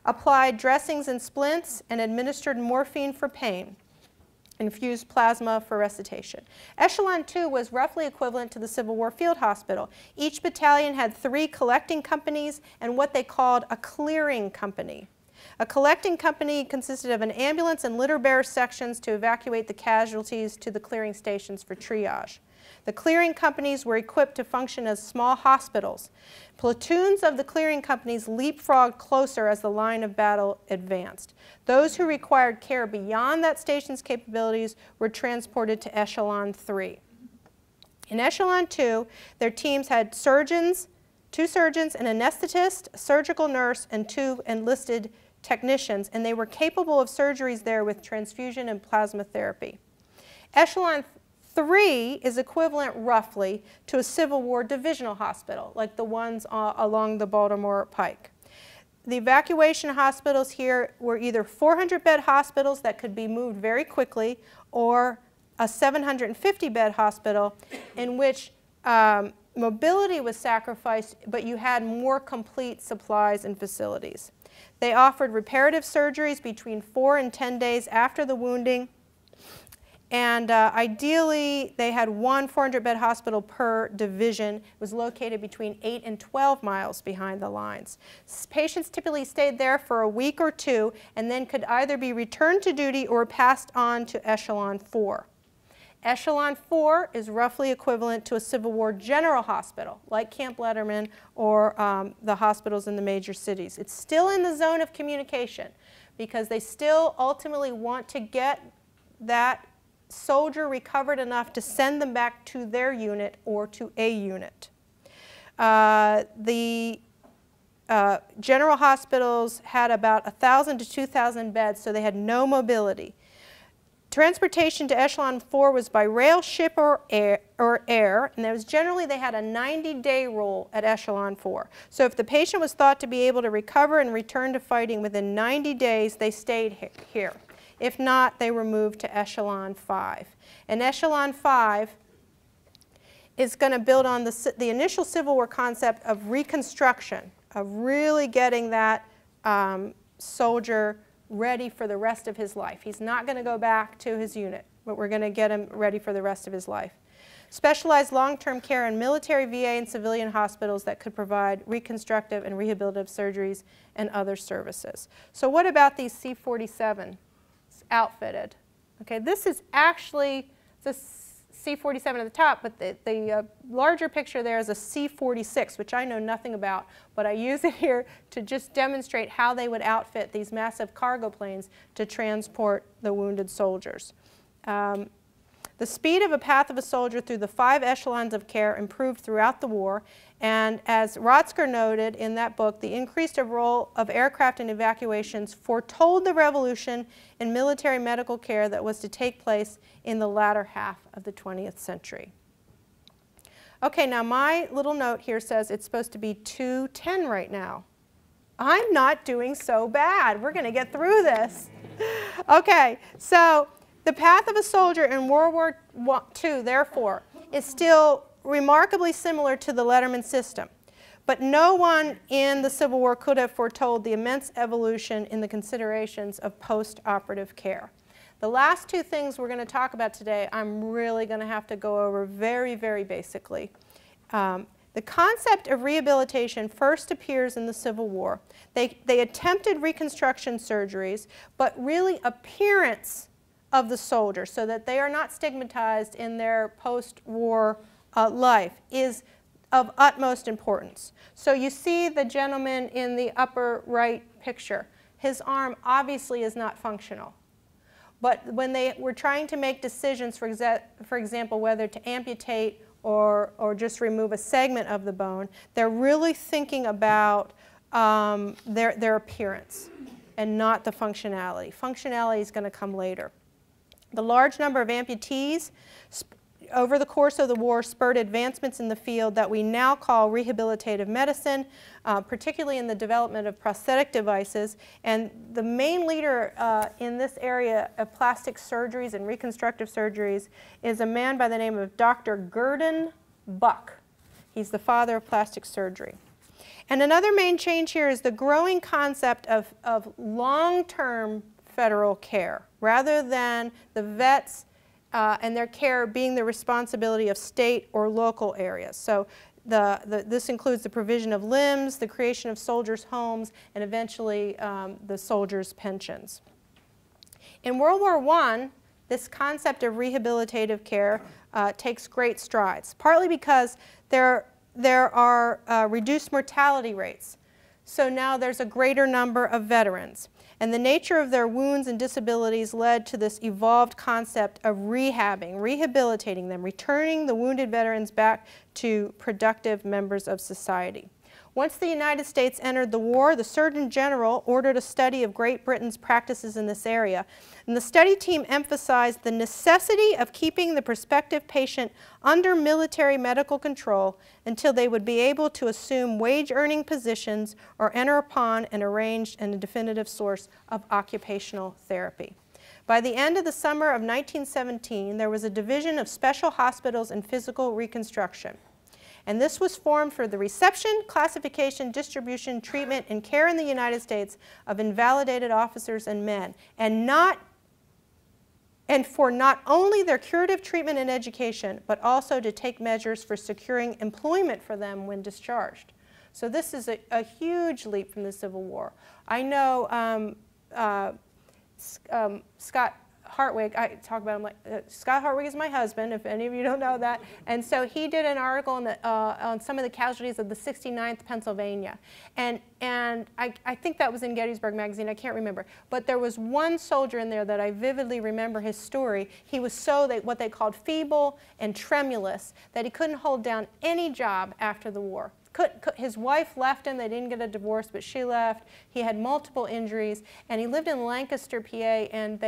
applied dressings and splints, and administered morphine for pain, infused plasma for resuscitation. Echelon 2 was roughly equivalent to the Civil War field hospital. Each battalion had 3 collecting companies and what they called a clearing company. A collecting company consisted of an ambulance and litter bearer sections to evacuate the casualties to the clearing stations for triage. The clearing companies were equipped to function as small hospitals. Platoons of the clearing companies leapfrogged closer as the line of battle advanced. Those who required care beyond that station's capabilities were transported to Echelon 3. In Echelon 2, their teams had surgeons, 2 surgeons, an anesthetist, a surgical nurse, and 2 enlisted technicians, and they were capable of surgeries there with transfusion and plasma therapy. Echelon 3 is equivalent roughly to a Civil War divisional hospital, like the ones along the Baltimore Pike. The evacuation hospitals here were either 400-bed hospitals that could be moved very quickly, or a 750-bed hospital in which mobility was sacrificed, but you had more complete supplies and facilities. They offered reparative surgeries between 4 and 10 days after the wounding. And ideally, they had 1 400-bed hospital per division. It was located between 8 and 12 miles behind the lines. Patients typically stayed there for a week or 2 and then could either be returned to duty or passed on to Echelon 4. Echelon 4 is roughly equivalent to a Civil War general hospital, like Camp Letterman or the hospitals in the major cities. It's still in the zone of communication because they still ultimately want to get that soldier recovered enough to send them back to their unit or to a unit. The general hospitals had about 1,000 to 2,000 beds, so they had no mobility. Transportation to Echelon 4 was by rail, ship, or air, and there was generally they had a 90-day rule at Echelon 4. So if the patient was thought to be able to recover and return to fighting within 90 days, they stayed here. If not, they were moved to Echelon 5. And Echelon 5 is going to build on the initial Civil War concept of reconstruction, of really getting that soldier ready for the rest of his life. He's not going to go back to his unit, but we're going to get him ready for the rest of his life. Specialized long-term care in military, VA, and civilian hospitals that could provide reconstructive and rehabilitative surgeries and other services. So what about these C-47s outfitted? Okay, this is actually the C-47 at the top, but the larger picture there is a C-46, which I know nothing about, but I use it here to just demonstrate how they would outfit these massive cargo planes to transport the wounded soldiers. The speed of a path of a soldier through the 5 echelons of care improved throughout the war, and as Rotzker noted in that book, the increased role of aircraft in evacuations foretold the revolution in military medical care that was to take place in the latter half of the 20th century. Okay, now my little note here says it's supposed to be 2:10 right now. I'm not doing so bad. We're going to get through this. Okay, so the path of a soldier in World War II, therefore, is still remarkably similar to the Letterman system. But no one in the Civil War could have foretold the immense evolution in the considerations of post-operative care. The last 2 things we're going to talk about today, I'm really going to have to go over very, very basically. The concept of rehabilitation first appears in the Civil War. They attempted reconstruction surgeries, but really appearance of the soldier so that they are not stigmatized in their post-war life is of utmost importance. So you see the gentleman in the upper right picture. his arm obviously is not functional. But when they were trying to make decisions, for example, whether to amputate or just remove a segment of the bone, they're really thinking about their appearance and not the functionality. Functionality is going to come later. The large number of amputees over the course of the war spurred advancements in the field that we now call rehabilitative medicine, particularly in the development of prosthetic devices. And the main leader in this area of plastic surgeries and reconstructive surgeries is a man by the name of Dr. Gurdon Buck. He's the father of plastic surgery. And another main change here is the growing concept of long-term federal care, rather than the vets and their care being the responsibility of state or local areas. So this includes the provision of limbs, the creation of soldiers' homes, and eventually the soldiers' pensions. In World War I, this concept of rehabilitative care takes great strides, partly because there are reduced mortality rates. So now there's a greater number of veterans. And the nature of their wounds and disabilities led to this evolved concept of rehabilitating them, returning the wounded veterans back to productive members of society. Once the United States entered the war, the Surgeon General ordered a study of Great Britain's practices in this area. And the study team emphasized the necessity of keeping the prospective patient under military medical control until they would be able to assume wage-earning positions or enter upon an arranged and a definitive source of occupational therapy. By the end of the summer of 1917, there was a division of special hospitals and physical reconstruction. And this was formed for the reception, classification, distribution, treatment, and care in the United States of invalidated officers and men, and for not only their curative treatment and education, but also to take measures for securing employment for them when discharged. So this is a huge leap from the Civil War. I know Scott Hartwig, I talk about him like, Scott Hartwig is my husband, if any of you don't know that, and so he did an article on some of the casualties of the 69th Pennsylvania, and I think that was in Gettysburg Magazine, I can't remember, but there was one soldier in there that I vividly remember his story. He was what they called feeble and tremulous, that he couldn't hold down any job after the war. His wife left him, they didn't get a divorce, but she left. He had multiple injuries, and he lived in Lancaster, PA, and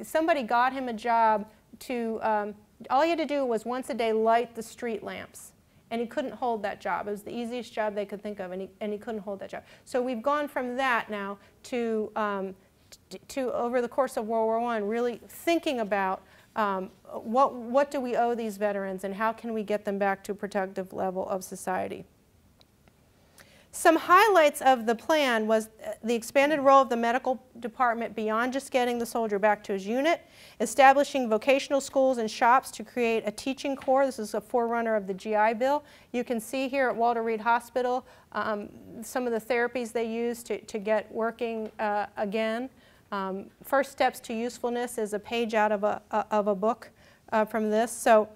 somebody got him a job to, all he had to do was once a day light the street lamps, and he couldn't hold that job. It was the easiest job they could think of, and he couldn't hold that job. So we've gone from that now to over the course of World War I, really thinking about what do we owe these veterans and how can we get them back to a productive level of society. Some highlights of the plan was the expanded role of the medical department beyond just getting the soldier back to his unit, establishing vocational schools and shops to create a teaching corps. This is a forerunner of the GI Bill. You can see here at Walter Reed Hospital some of the therapies they use to get working again. First Steps to Usefulness is a page out of a book from this. So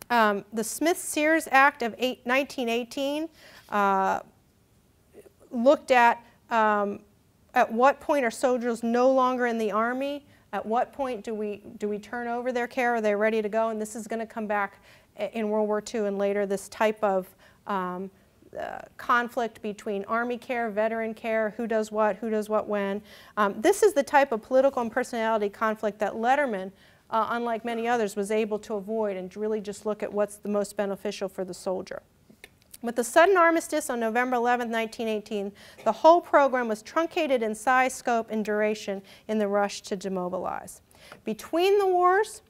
the Smith-Sears Act of 1918 looked at what point are soldiers no longer in the Army, at what point do we turn over their care, are they ready to go, and this is going to come back in World War II and later, this type of conflict between Army care, veteran care, who does what when. This is the type of political and personality conflict that Letterman, unlike many others, was able to avoid and really just look at what's the most beneficial for the soldier. With the sudden armistice on November 11, 1918, the whole program was truncated in size, scope, and duration in the rush to demobilize. Between the wars,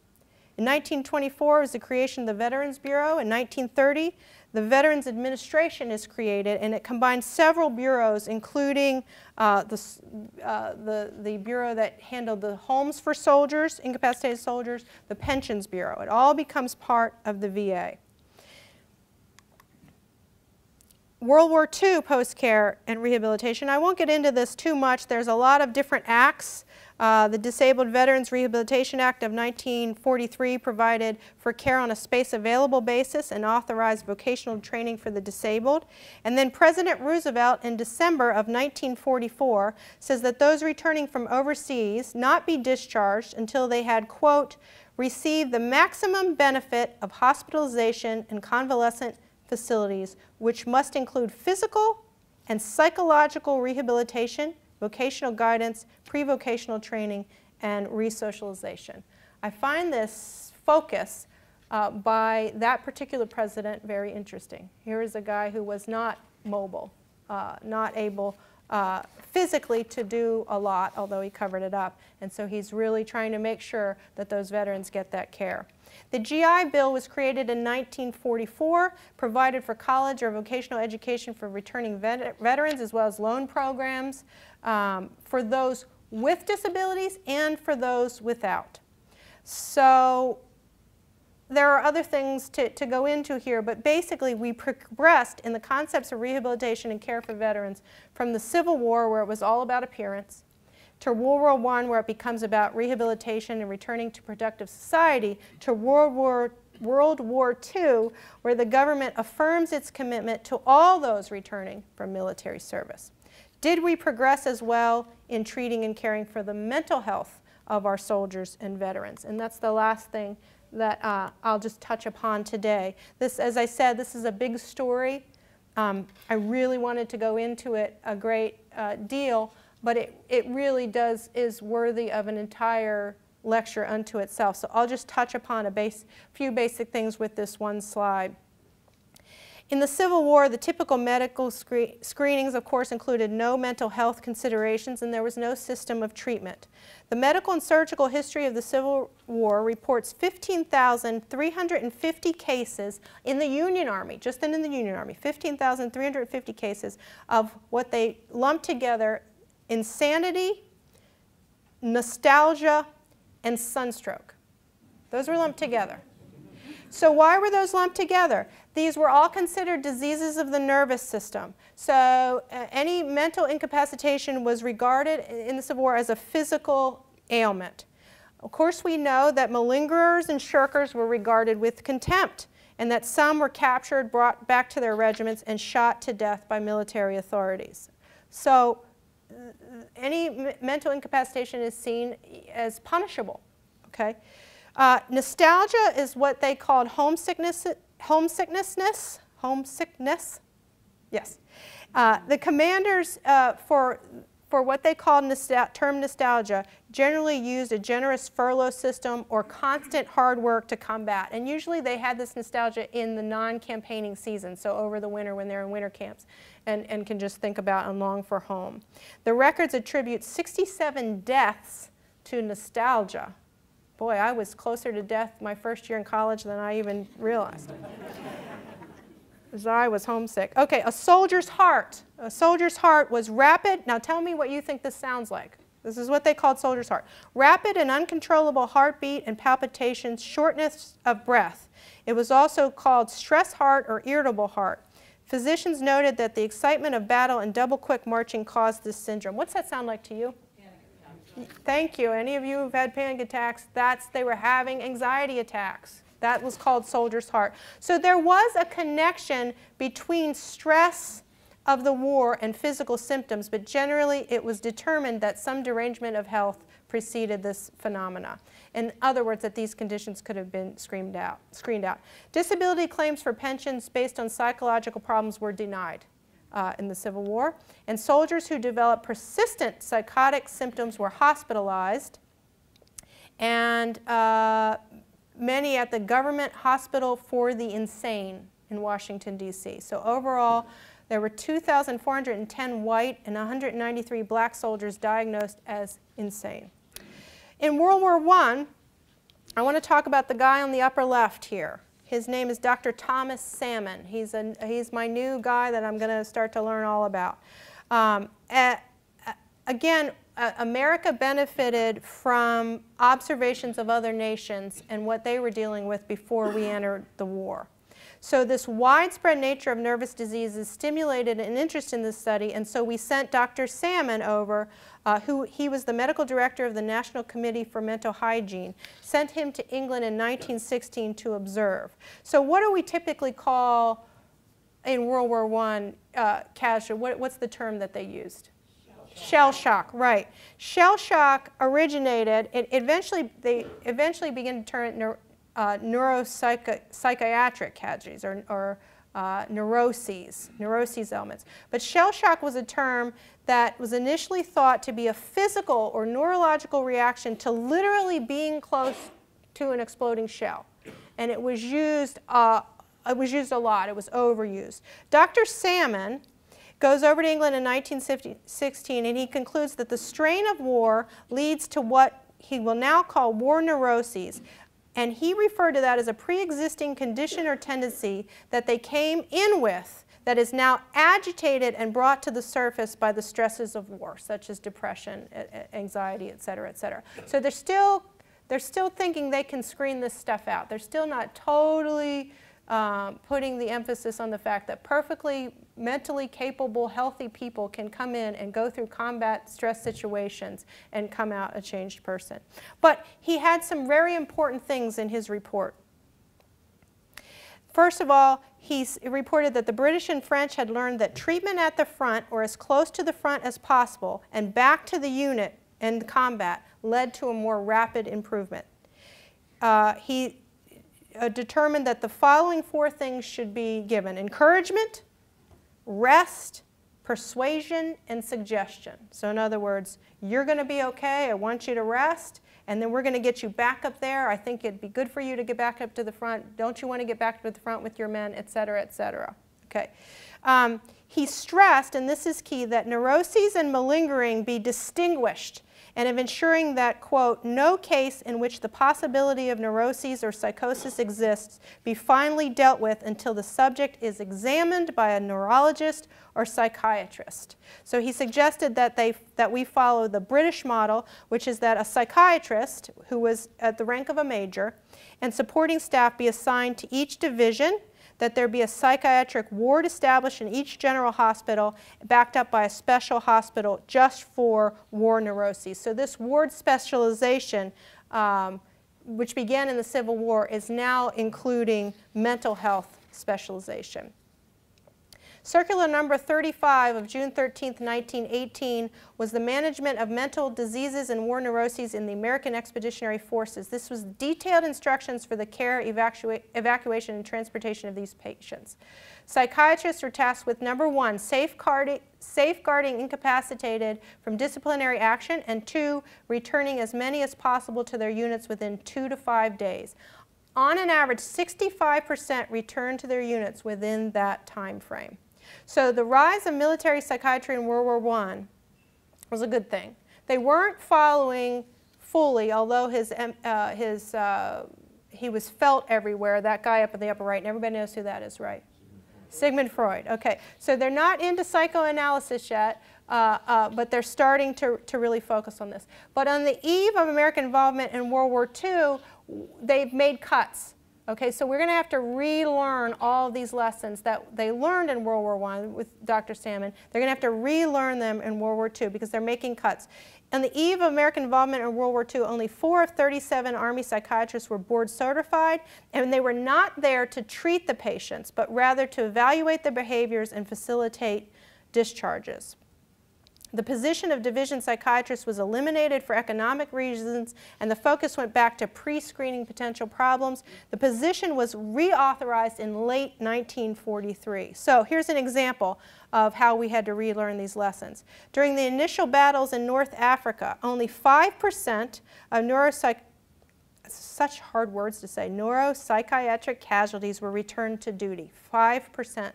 in 1924 was the creation of the Veterans Bureau. In 1930, the Veterans Administration is created, and it combines several bureaus, including the bureau that handled the homes for soldiers, incapacitated soldiers, the Pensions Bureau. It all becomes part of the VA. World War II post-care and rehabilitation. I won't get into this too much. There's a lot of different acts The Disabled Veterans Rehabilitation Act of 1943 provided for care on a space available basis and authorized vocational training for the disabled. And then President Roosevelt in December of 1944 says that those returning from overseas not be discharged until they had, quote, received the maximum benefit of hospitalization and convalescent facilities, which must include physical and psychological rehabilitation, vocational guidance, pre-vocational training, and resocialization. I find this focus by that particular president very interesting. Here is a guy who was not mobile, not able physically to do a lot, although he covered it up. And so he's really trying to make sure that those veterans get that care. The GI Bill was created in 1944, provided for college or vocational education for returning veterans, as well as loan programs for those with disabilities and for those without. So there are other things to go into here, but basically we progressed in the concepts of rehabilitation and care for veterans from the Civil War, where it was all about appearance, to World War I, where it becomes about rehabilitation and returning to productive society, to World War II, where the government affirms its commitment to all those returning from military service. Did we progress as well in treating and caring for the mental health of our soldiers and veterans? And that's the last thing that I'll just touch upon today. This, as I said, this is a big story. I really wanted to go into it a great deal, but it really is worthy of an entire lecture unto itself. So I'll just touch upon a few basic things with this one slide. In the Civil War, the typical medical screenings, of course, included no mental health considerations, and there was no system of treatment. The medical and surgical history of the Civil War reports 15,350 cases in the Union Army, just in the Union Army, 15,350 cases of what they lumped together: insanity, nostalgia, and sunstroke. Those were lumped together. So why were those lumped together? These were all considered diseases of the nervous system. So any mental incapacitation was regarded in the Civil War as a physical ailment. Of course, we know that malingerers and shirkers were regarded with contempt, and that some were captured, brought back to their regiments, and shot to death by military authorities. So any mental incapacitation is seen as punishable. Okay? Nostalgia is what they called homesickness. Yes. The commanders for what they called term nostalgia generally used a generous furlough system or constant hard work to combat. And usually they had this nostalgia in the non-campaigning season, so over the winter when they're in winter camps and can just think about and long for home. The records attribute 67 deaths to nostalgia. Boy, I was closer to death my first year in college than I even realized. Because I was homesick. Okay, a soldier's heart. A soldier's heart was rapid. Now tell me what you think this sounds like. This is what they called soldier's heart. Rapid and uncontrollable heartbeat and palpitations, shortness of breath. It was also called stress heart or irritable heart. Physicians noted that the excitement of battle and double-quick marching caused this syndrome. What's that sound like to you? Thank you. Any of you who've had panic attacks, they were having anxiety attacks. That was called soldier's heart. So there was a connection between stress of the war and physical symptoms, but generally it was determined that some derangement of health preceded this phenomena. In other words, that these conditions could have been screened out. Disability claims for pensions based on psychological problems were denied in the Civil War, and soldiers who developed persistent psychotic symptoms were hospitalized, and many at the Government Hospital for the Insane in Washington, D.C. So overall, there were 2,410 white and 193 black soldiers diagnosed as insane. In World War I want to talk about the guy on the upper left here. His name is Dr. Thomas Salmon. He's my new guy that I'm going to start to learn all about. Again, America benefited from observations of other nations and what they were dealing with before we entered the war. So this widespread nature of nervous diseases stimulated an interest in this study, and so we sent Dr. Salmon over, he was the medical director of the National Committee for Mental Hygiene, sent him to England in 1916 to observe. So what do we typically call in World War I casualty? What's the term that they used? Shell shock, right. Shell shock originated, they eventually began to turn it neuropsychiatric casualties or neuroses elements. But shell shock was a term that was initially thought to be a physical or neurological reaction to literally being close to an exploding shell. And it was used a lot. It was overused. Dr. Salmon goes over to England in 1916, and he concludes that the strain of war leads to what he will now call war neuroses. And he referred to that as a pre-existing condition or tendency that they came in with that is now agitated and brought to the surface by the stresses of war, such as depression, anxiety, et cetera, et cetera. So they're still thinking they can screen this stuff out. They're still not totally putting the emphasis on the fact that perfectly mentally capable, healthy people can come in and go through combat stress situations and come out a changed person. But he had some very important things in his report. First of all, he reported that the British and French had learned that treatment at the front, or as close to the front as possible, and back to the unit in combat led to a more rapid improvement. He determined that the following 4 things should be given: encouragement, rest, persuasion, and suggestion. So in other words, you're going to be okay, I want you to rest, and then we're going to get you back up there. I think it'd be good for you to get back up to the front. Don't you want to get back to the front with your men, et cetera, et cetera. Okay. He stressed, and this is key, that neuroses and malingering be distinguished, and of ensuring that, quote, no case in which the possibility of neuroses or psychosis exists be finally dealt with until the subject is examined by a neurologist or psychiatrist. So he suggested that we follow the British model, which is that a psychiatrist, who was at the rank of a major, and supporting staff be assigned to each division, that there be a psychiatric ward established in each general hospital, backed up by a special hospital just for war neuroses. So this ward specialization, which began in the Civil War, is now including mental health specialization. Circular number 35 of June 13, 1918 was the management of mental diseases and war neuroses in the American Expeditionary Forces. This was detailed instructions for the care, evacuation, and transportation of these patients. Psychiatrists were tasked with, number 1, safeguarding incapacitated from disciplinary action, and 2, returning as many as possible to their units within 2 to 5 days. On an average, 65% returned to their units within that time frame. So the rise of military psychiatry in World War I was a good thing. They weren't following fully, although he was felt everywhere, that guy up in the upper right, and everybody knows who that is, right? Sigmund Freud. Okay, so they're not into psychoanalysis yet, but they're starting to really focus on this. But on the eve of American involvement in World War II, they've made cuts. Okay, so we're going to have to relearn all of these lessons that they learned in World War I with Dr. Salmon. They're going to have to relearn them in World War II because they're making cuts. On the eve of American involvement in World War II, only 4 of 37 Army psychiatrists were board certified, and they were not there to treat the patients, but rather to evaluate their behaviors and facilitate discharges. The position of division psychiatrist was eliminated for economic reasons, and the focus went back to pre-screening potential problems. The position was reauthorized in late 1943. So here's an example of how we had to relearn these lessons. During the initial battles in North Africa, only 5% of such hard words to say, neuropsychiatric casualties were returned to duty. 5%.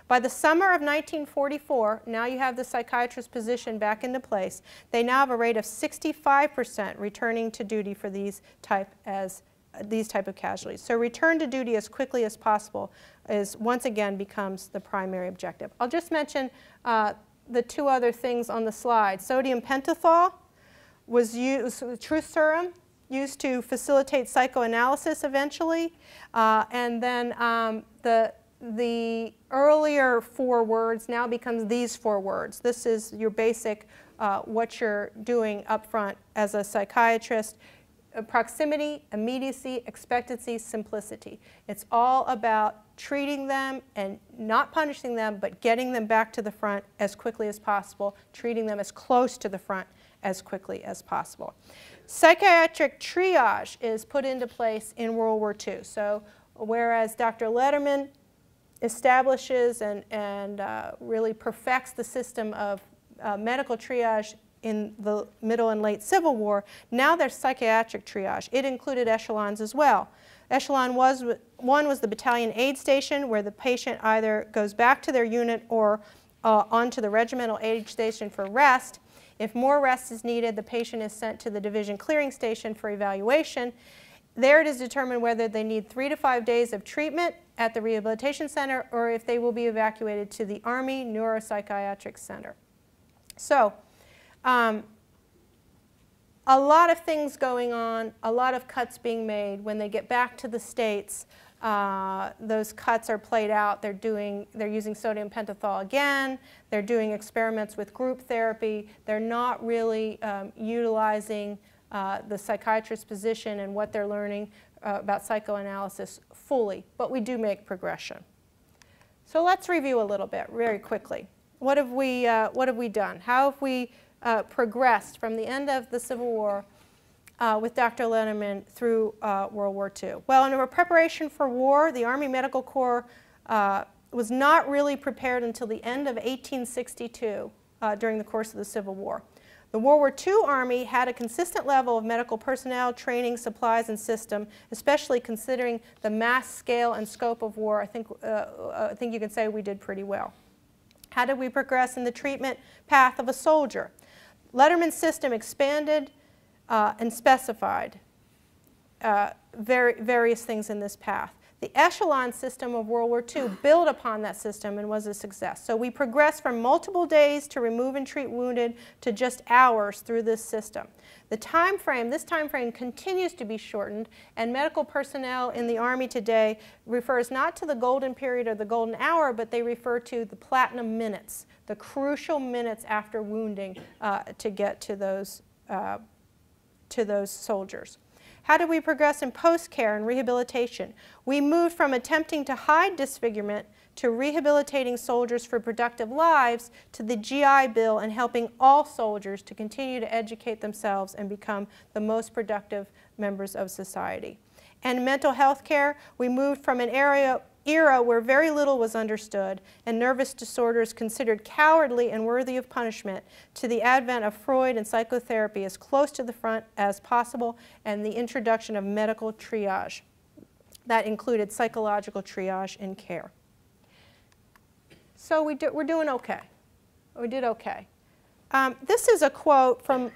By the summer of 1944, now you have the psychiatrist position back into place, they now have a rate of 65% returning to duty for these type of casualties. So return to duty as quickly as possible once again becomes the primary objective. I'll just mention the 2 other things on the slide. Sodium pentothal was used, truth serum, used to facilitate psychoanalysis eventually, and then the earlier 4 words now becomes these 4 words. This is your basic what you're doing up front as a psychiatrist. Proximity, immediacy, expectancy, simplicity. It's all about treating them and not punishing them, but getting them back to the front as quickly as possible, treating them as close to the front as quickly as possible. Psychiatric triage is put into place in World War II. So whereas Dr. Letterman establishes and really perfects the system of medical triage in the middle and late Civil War, now there's psychiatric triage. It included echelons as well. Echelon 1 was the battalion aid station, where the patient either goes back to their unit or onto the regimental aid station for rest. If more rest is needed, the patient is sent to the division clearing station for evaluation. There it is determined whether they need 3 to 5 days of treatment at the Rehabilitation Center or if they will be evacuated to the Army Neuropsychiatric Center. So, a lot of things going on, a lot of cuts being made. When they get back to the States, those cuts are played out. They're using sodium pentothal again. They're doing experiments with group therapy. They're not really utilizing the psychiatrist's position and what they're learning about psychoanalysis fully, but we do make progression. So let's review a little bit very quickly. What have we done? How have we progressed from the end of the Civil War with Dr. Letterman through World War II? Well, in our preparation for war, the Army Medical Corps was not really prepared until the end of 1862 during the course of the Civil War. The World War II Army had a consistent level of medical personnel, training, supplies, and system, especially considering the mass scale and scope of war. I think you can say we did pretty well. How did we progress in the treatment path of a soldier? Letterman's system expanded and specified various things in this path. The echelon system of World War II built upon that system and was a success. So we progressed from multiple days to remove and treat wounded to just hours through this system. This time frame continues to be shortened, and medical personnel in the Army today refers not to the golden period or the golden hour, but they refer to the platinum minutes, the crucial minutes after wounding to get to those soldiers. How did we progress in post-care and rehabilitation? We moved from attempting to hide disfigurement to rehabilitating soldiers for productive lives to the GI Bill and helping all soldiers to continue to educate themselves and become the most productive members of society. And mental health care, we moved from an era where very little was understood and nervous disorders considered cowardly and worthy of punishment to the advent of Freud and psychotherapy as close to the front as possible, and the introduction of medical triage. That included psychological triage in care. So we're doing okay. We did okay. This is a quote from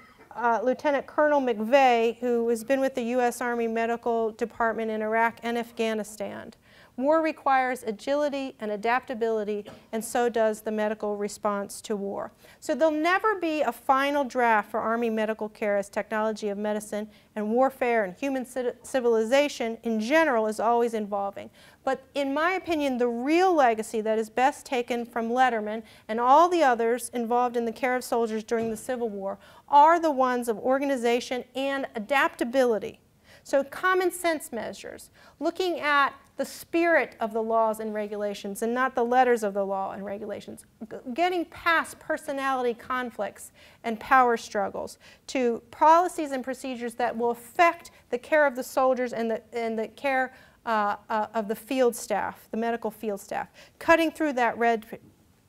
Lieutenant Colonel McVeigh, who has been with the U.S. Army Medical Department in Iraq and Afghanistan. War requires agility and adaptability, and so does the medical response to war. So there'll never be a final draft for Army medical care, as technology of medicine and warfare and human civilization in general is always evolving. But in my opinion, the real legacy that is best taken from Letterman and all the others involved in the care of soldiers during the Civil War are the ones of organization and adaptability. So common sense measures, looking at the spirit of the laws and regulations and not the letters of the law and regulations, getting past personality conflicts and power struggles to policies and procedures that will affect the care of the soldiers and the care of the field staff, the medical field staff, cutting through that red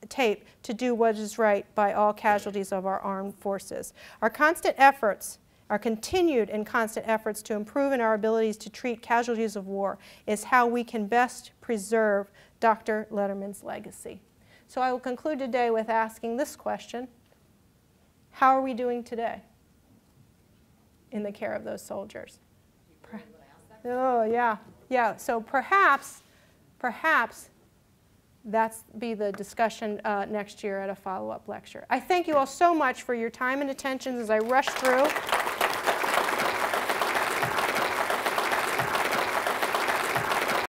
tape to do what is right by all casualties of our armed forces. Our continued and constant efforts to improve in our abilities to treat casualties of war is how we can best preserve Dr. Letterman's legacy. So I will conclude today with asking this question: how are we doing today in the care of those soldiers? Oh, yeah. Yeah, so perhaps that's be the discussion next year at a follow-up lecture. I thank you all so much for your time and attention as I rush through.